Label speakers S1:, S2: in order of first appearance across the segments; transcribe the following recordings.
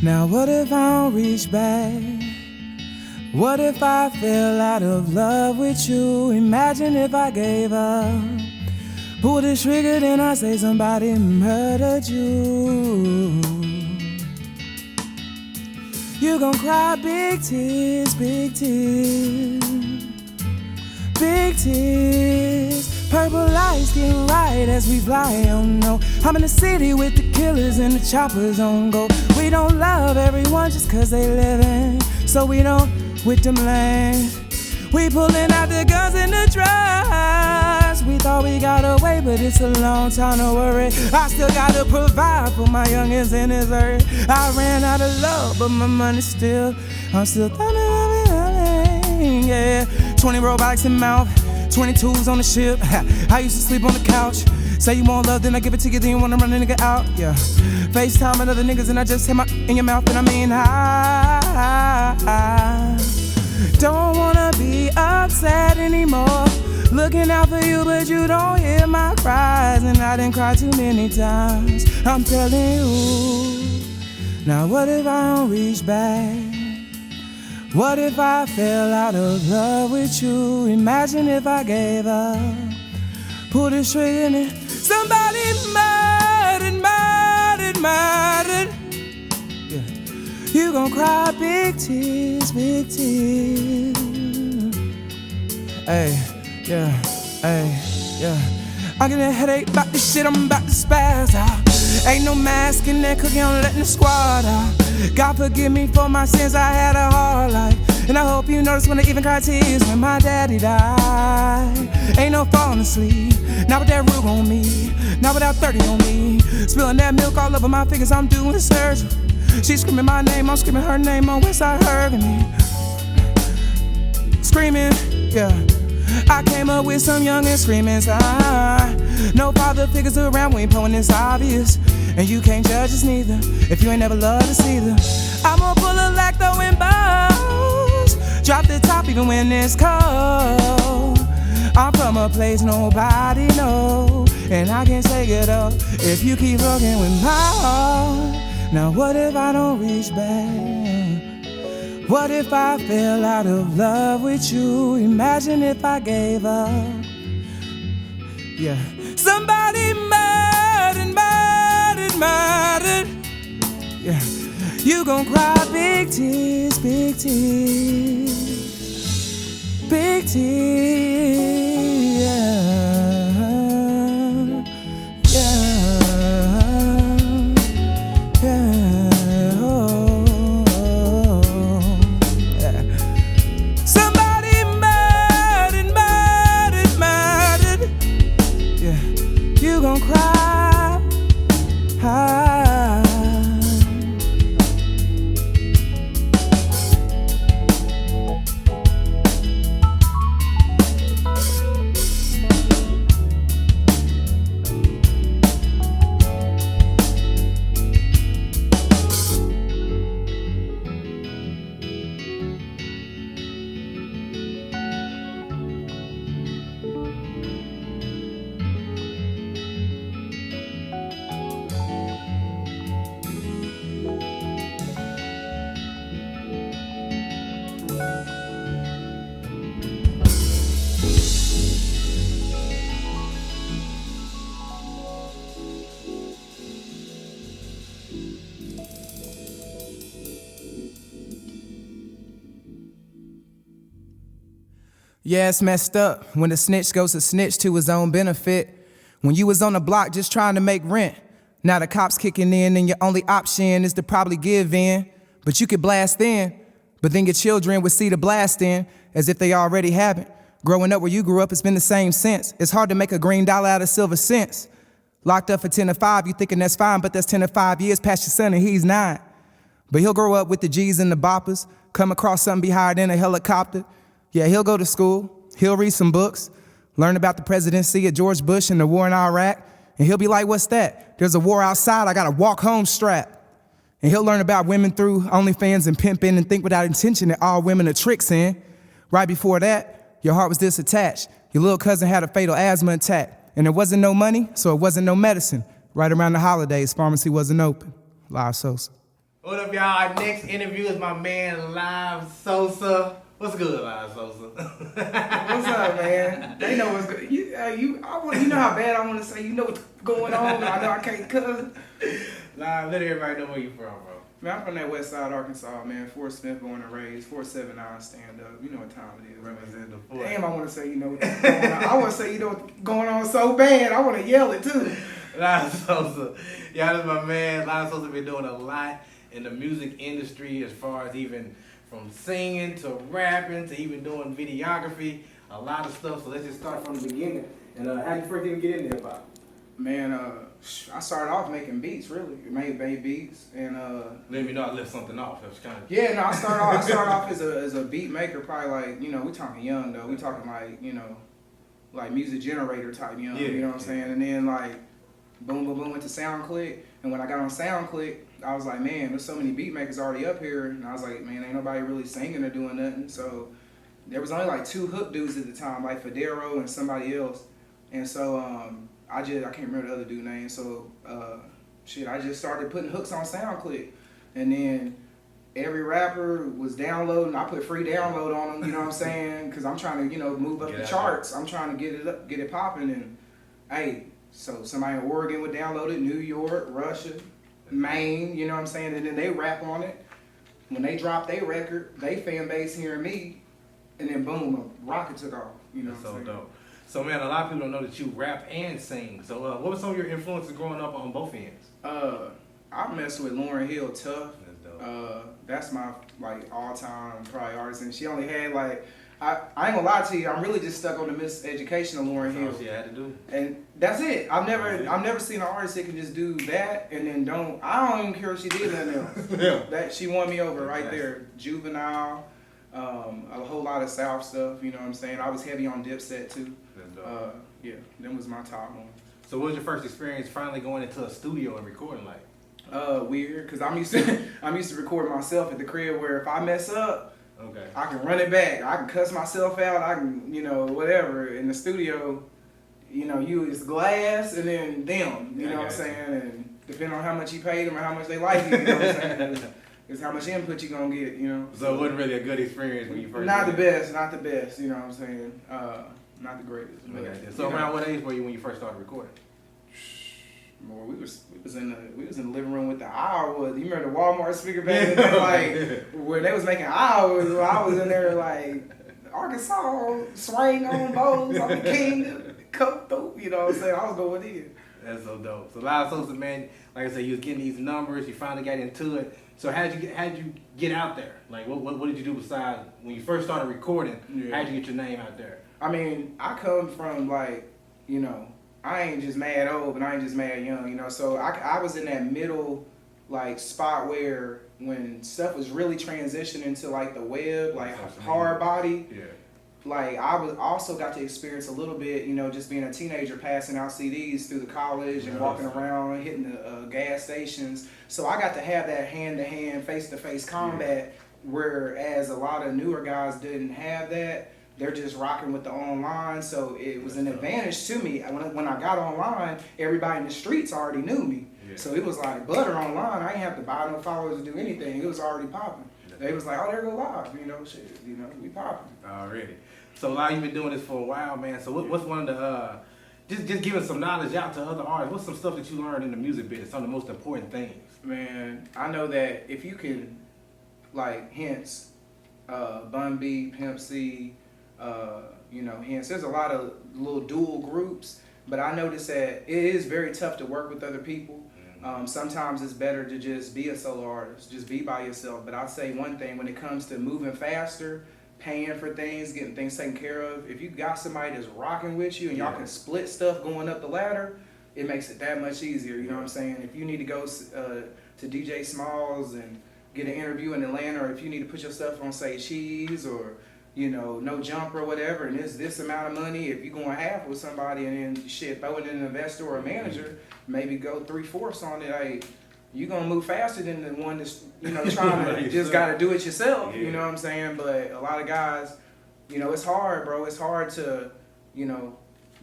S1: Now what if I don't reach back? What if I fell out of love with you? Imagine if I gave up. Pull the trigger, then I say somebody murdered you. You gon' cry big tears, big tears, big tears. Purple lights getting right as we fly, oh no. I'm in the city with the killers and the choppers on go. We don't love everyone just cause they living, so we don't with them lanes. We pulling out the guns and the drugs. We thought we got away, but it's a long time to worry. I still gotta provide for my youngins in this earth. I ran out of love, but my money still, I'm still thumbing, yeah. 20 robotics in mouth, 22s on the ship. I used to sleep on the couch. Say you want love, then I give it to you, then you wanna run a nigga out, yeah. FaceTime and other niggas, and I just hit my in your mouth, and I mean I don't wanna be upset anymore. Looking out for you, but you don't hear my cries, and I done cried too many times. I'm telling you. Now what if I don't reach back? What if I fell out of love with you? Imagine if I gave up. Pull the trigger and somebody murdered. Yeah. You gon' cry big tears, big tears. Hey, yeah, hey, yeah. I'm getting a headache about this shit, I'm about to spaz out. Ain't no mask in that cookie, I'm letting the squad out. God forgive me for my sins, I had a hard life. And I hope you notice when I even cried tears when my daddy died. Ain't no falling asleep, not with that rug on me, not without 30 on me. Spilling that milk all over my fingers, I'm doing surgery. She's screaming my name, I'm screaming her name on Westside Hurricane. Screaming, yeah. I came up with some young and screaming inside. No father figures around, we ain't pulling this obvious. And you can't judge us neither, if you ain't never loved us either. I'ma pull a lacto and balls, drop the top even when it's cold. I'm from a place nobody know, and I can't take it up if you keep fucking with my heart. Now what if I don't reach back? What if I fell out of love with you? Imagine if I gave up. Yeah. Somebody murdered. Yeah. You gon' cry big tears, big tears, big tears. Yeah. Yeah, it's messed up when the snitch goes to snitch to his own benefit. When you was on the block just trying to make rent, now the cops kicking in and your only option is to probably give in. But you could blast in, but then your children would see the blast in as if they already haven't. Growing up where you grew up, it's been the same sense. It's hard to make a green dollar out of silver cents. Locked up for 10 to 5, you thinking that's fine, but that's 10 to 5 years past your son and he's 9. But he'll grow up with the G's and the boppers, come across something be higher than a helicopter. Yeah, he'll go to school, he'll read some books, learn about the presidency of George Bush and the war in Iraq, and he'll be like, what's that? There's a war outside, I got a walk home strap. And he'll learn about women through OnlyFans and pimping and think without intention that all women are tricks in. Right before that, your heart was disattached. Your little cousin had a fatal asthma attack, and there wasn't no money, so it wasn't no medicine. Right around the holidays, pharmacy wasn't open. Livesosa.
S2: What up, y'all? Our next interview is my man Livesosa. What's good, Livesosa?
S1: What's up, man? They know what's good. You know how bad I want to say. You know what's going on. I know I can't cuss.
S2: Live, let everybody know where you from, bro.
S1: Man, I'm from that West Side, Arkansas, man. Fort Smith, born and raised. 479 stand up. You know what time it is.
S2: Represent the Fort.
S1: Damn, I want to say you know what's going on. I want to say you know what's going on so bad. I want to yell it too.
S2: Livesosa. Y'all, this is my man. Livesosa been doing a lot in the music industry as far as even from singing to rapping to even doing videography. A lot of stuff. So let's just start from the beginning. And how did you first even get in there, Pop?
S1: Man, I started off making beats, really. Made beats, and
S2: Let me know I left something off. That was kind of...
S1: Yeah, no, I started off as a beat maker, probably like, you know, we talking young though. We talking like, you know, like music generator type young, you know what I'm saying? And then like, boom, boom, boom, went to SoundClick. And when I got on SoundClick, I was like, man, there's so many beat makers already up here. And I was like, man, ain't nobody really singing or doing nothing. So there was only like 2 hook dudes at the time, like Fayetteville and somebody else. And so I can't remember the other dude's name. So I just started putting hooks on SoundClick. And then every rapper was downloading. I put free download on them, you know what I'm saying? Because I'm trying to, you know, move up the charts. I'm trying to get it popping. And hey, so somebody in Oregon would download it, New York, Russia, Maine, you know what I'm saying? And then they rap on it. When they drop their record, they fan base hearing me, and then boom, a rocket took off. You know what I'm saying?
S2: Dope. So man, a lot of people don't know that you rap and sing. So what were some of your influences growing up on both ends?
S1: I messed with Lauryn Hill tough.
S2: That's dope.
S1: That's my like all-time probably artist, and she only had like I ain't gonna lie to you, I'm really just stuck on the miseducation of Lauryn Hill.
S2: That's all she had to do.
S1: And that's it. I've never seen an artist that can just do that and then I don't even care if she did nothing else.
S2: Yeah.
S1: That she won me over right there. Juvenile, a whole lot of South stuff, you know what I'm saying? I was heavy on Dipset too. Yeah, them was my top one.
S2: So what was your first experience finally going into a studio and recording like?
S1: Weird, cause I'm used to record myself at the crib where if I mess up,
S2: okay,
S1: I can run it back. I can cuss myself out. I can, you know, whatever. In the studio, you know, it's glass and then them. You know what I'm saying? And depending on how much you paid them or how much they like you, you know what I'm saying? It's how much input you gonna get, you know.
S2: So it wasn't really a good experience when you first.
S1: Not the best. You know what I'm saying? Not the greatest.
S2: So around what age were you when you first started recording?
S1: More, we was in the living room with the Iowa. You remember the Walmart speaker back in the day, like where they was making Iowas. I was in there like Arkansas, swing on bowls, I'm the king, come through. You know what I'm saying? I was going in.
S2: That's so dope. So Livesosa, man, like I said, you was getting these numbers. You finally got into it. So how'd you get out there? Like what did you do besides when you first started recording? Yeah. How'd you get your name out there?
S1: I mean, I come from like, you know, I ain't just mad old, but I ain't just mad young, you know. So I was in that middle, like, spot where when stuff was really transitioning to like the web, like hard body. Yeah. Like I was also got to experience a little bit, you know, just being a teenager, passing out CDs through the college and walking around, hitting the gas stations. So I got to have that hand-to-hand, face-to-face combat, whereas a lot of newer guys didn't have that. They're just rocking with the online, so it was an advantage to me. When I got online, everybody in the streets already knew me. Yeah. So it was like butter online. I didn't have to buy no followers to do anything. It was already popping. They was like, oh, there go Live, you know, shit, you know, we popping.
S2: Already. So now you've been doing this for a while, man. So what's one of the, just giving some knowledge out to other artists, what's some stuff that you learned in the music business, some of the most important things?
S1: Man, I know that if you can, like, hence, Bun B, Pimp C, you know, hence, there's a lot of little dual groups, but I noticed that it is very tough to work with other people. Sometimes it's better to just be a solo artist, just be by yourself. But I'll say one thing, when it comes to moving faster, paying for things, getting things taken care of, if you got somebody that's rocking with you and y'all can split stuff going up the ladder, it makes it that much easier, you know what I'm saying? If you need to go to DJ Smalls and get an interview in Atlanta, or if you need to put your stuff on, say, Cheese or, you know, No Jumper or whatever, and it's this amount of money, if you're going half with somebody and then shit, throw it in an investor or a manager, maybe go 3/4 on it, like, you're going to move faster than the one that's, you know, trying to just got to do it yourself, you know what I'm saying? But a lot of guys, you know, it's hard, bro. It's hard to, you know,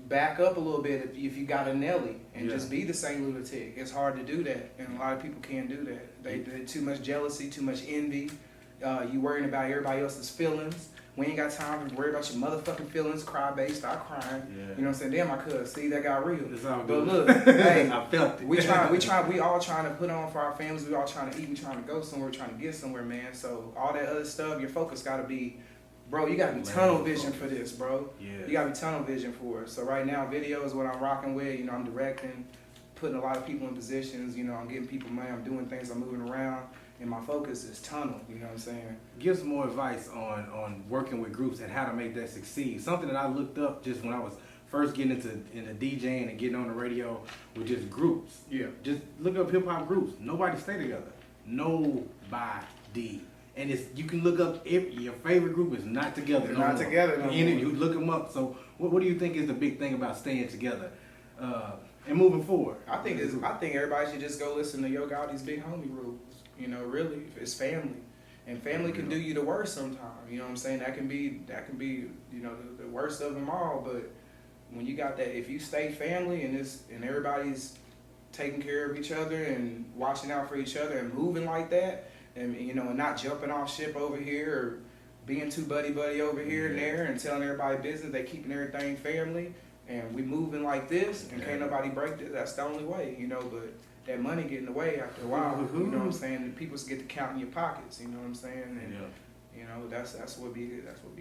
S1: back up a little bit if you got a Nelly and
S2: Yeah.
S1: just be the same lunatic. It's hard to do that, and a lot of people can't do that. They too much jealousy, too much envy. You worrying about everybody else's feelings. We ain't got time to worry about your motherfucking feelings. Cry, babe, start crying.
S2: Yeah.
S1: You know what I'm saying? Damn, I could see that got real.
S2: It's all
S1: But
S2: good.
S1: look, hey,
S2: I felt it.
S1: we all trying to put on for our families. We all trying to eat. We trying to go somewhere. We trying to get somewhere, man. So all that other stuff, your focus got to be, bro. You got to be tunnel vision for this, bro.
S2: Yeah.
S1: You got to be tunnel vision for it. So right now, video is what I'm rocking with. You know, I'm directing, putting a lot of people in positions. You know, I'm getting people money. I'm doing things. I'm moving around. And my focus is tunnel, you know what I'm saying?
S2: Give some more advice on working with groups and how to make that succeed. Something that I looked up just when I was first getting into DJing and getting on the radio with just groups.
S1: Yeah.
S2: Just look up hip hop groups. Nobody stay together. Nobody. And it's you can look up if your favorite group is not together.
S1: They're not together no more.
S2: You look them up. So what do you think is the big thing about staying together and moving forward?
S1: I think everybody should just go listen to Yo Gotti's Big Homie rules. You know, really, it's family, and family can do you the worst sometimes. You know what I'm saying? That can be, you know, the worst of them all. But when you got that, if you stay family and everybody's taking care of each other and watching out for each other and moving like that, and you know, and not jumping off ship over here or being too buddy over here and there and telling everybody business, they keeping everything family, and we moving like this, and can't nobody break it. That's the only way, you know. But that money get in the way after a while, you know what I'm saying? And people get to count in your pockets, you know what I'm saying? And you know, that's what be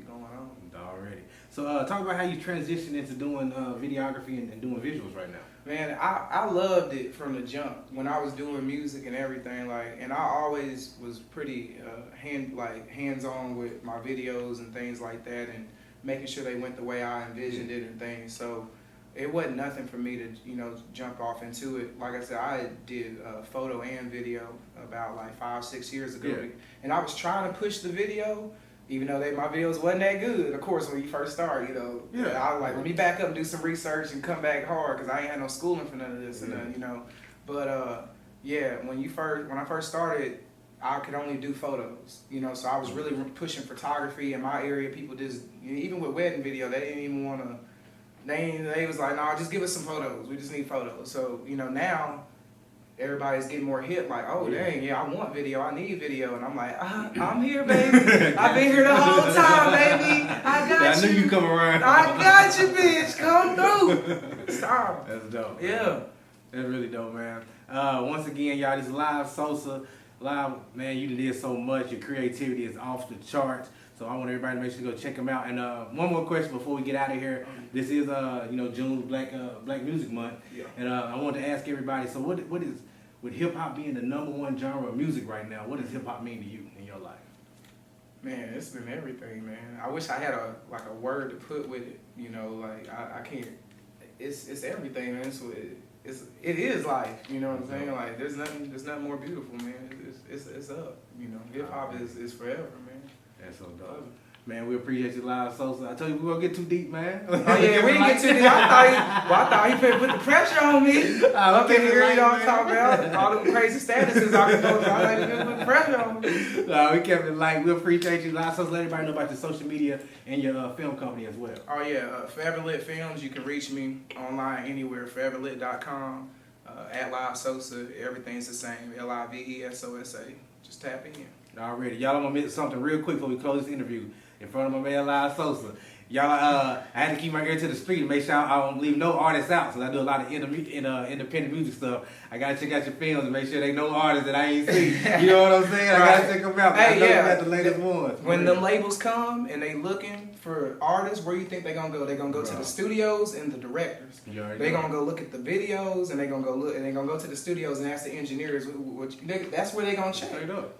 S1: going on.
S2: Already. So talk about how you transitioned into doing videography and doing visuals right now.
S1: Man, I loved it from the jump when I was doing music and everything. Like, and I always was pretty hands-on with my videos and things like that, and making sure they went the way I envisioned it and things. So it wasn't nothing for me to, you know, jump off into it. Like I said, I did photo and video about like 5-6 years ago, and I was trying to push the video, even though my videos wasn't that good. Of course, when you first start, you know, I was like, let me back up and do some research and come back hard, because I ain't had no schooling for none of this and you know. But when I first started, I could only do photos, you know, so I was really pushing photography in my area. People just, even with wedding video, they didn't even want to. They was like, nah, just give us some photos. We just need photos. So, you know, now everybody's getting more hip, like, oh, dang, I want video. I need video. And I'm like, I'm here, baby. I've been here the whole time, baby. I got you.
S2: I knew you come around.
S1: I got you, bitch. Come through. Stop.
S2: That's dope.
S1: Yeah.
S2: Man. That's really dope, man. Once again, y'all, this Livesosa. Live, man, you did so much. Your creativity is off the charts. So I want everybody to make sure to go check them out. And one more question before we get out of here. This is June's Black Music Month, and I want to ask everybody. So what is, with hip hop being the #1 genre of music right now? What does hip hop mean to you in your life?
S1: Man, it's been everything, man. I wish I had a word to put with it. You know, like I can't. It's everything, man. It is life. You know what I'm saying? Like there's nothing more beautiful, man. It's up. You know, hip hop is forever, man.
S2: That's so dope. Man, we appreciate you, Livesosa. I told you we were going to get too deep, man.
S1: Oh, yeah, we didn't get too deep. I thought he finna put the pressure on me. Up in here, you know what I'm talking about? All them crazy statuses I can post. I thought he finna put the pressure on me.
S2: No, we kept it light. We appreciate you, Livesosa. Let everybody know about your social media and your film company as well.
S1: Oh, yeah. Forever Lit Films. You can reach me online anywhere, foreverlit.com. At Livesosa. Everything's the same. Livesosa. Just tap in.
S2: Already. Y'all, I'm going to mention something real quick before we close this interview in front of my man Livesosa. Y'all, I had to keep my ear to the street and make sure I don't leave no artists out, so I do a lot of independent music stuff. I got to check out your films and make sure they know artists that I ain't seen. You know what I'm saying? I got to check them out.
S1: Hey,
S2: I know you got the latest ones.
S1: When them labels come and they looking for artists, where you think they going to go? They going to go to the studios and the directors. They going to go look at the videos, and they going to go look, and they going to go to the studios and ask the engineers. That's where they going to check.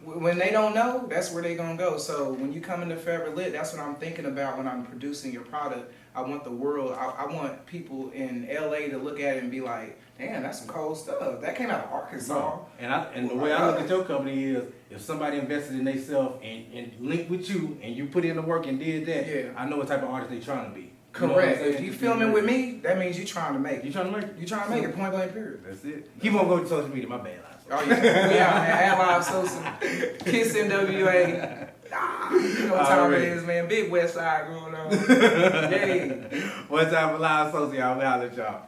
S1: When they don't know, that's where they going to go. So when you come into Forever Lit, that's what I'm thinking about when I'm producing your product. I want the world, I want people in LA to look at it and be like, damn, that's some cold stuff. That came out of Arkansas.
S2: And the way I look at your company is, if somebody invested in themselves and linked with you and you put in the work and did that, I know what type of artist they trying to be.
S1: Correct. If you filming with me, that means you trying to make it.
S2: You trying to make it?
S1: You trying to make it, point blank period.
S2: That's it. Keep on going to social media, my bad.
S1: Oh yeah, we out, man. At Livesosa, Kiss NWA. You know what time it is, man. Big West Side growing on. Yay.
S2: One time for Livesosa, y'all. We holler at y'all.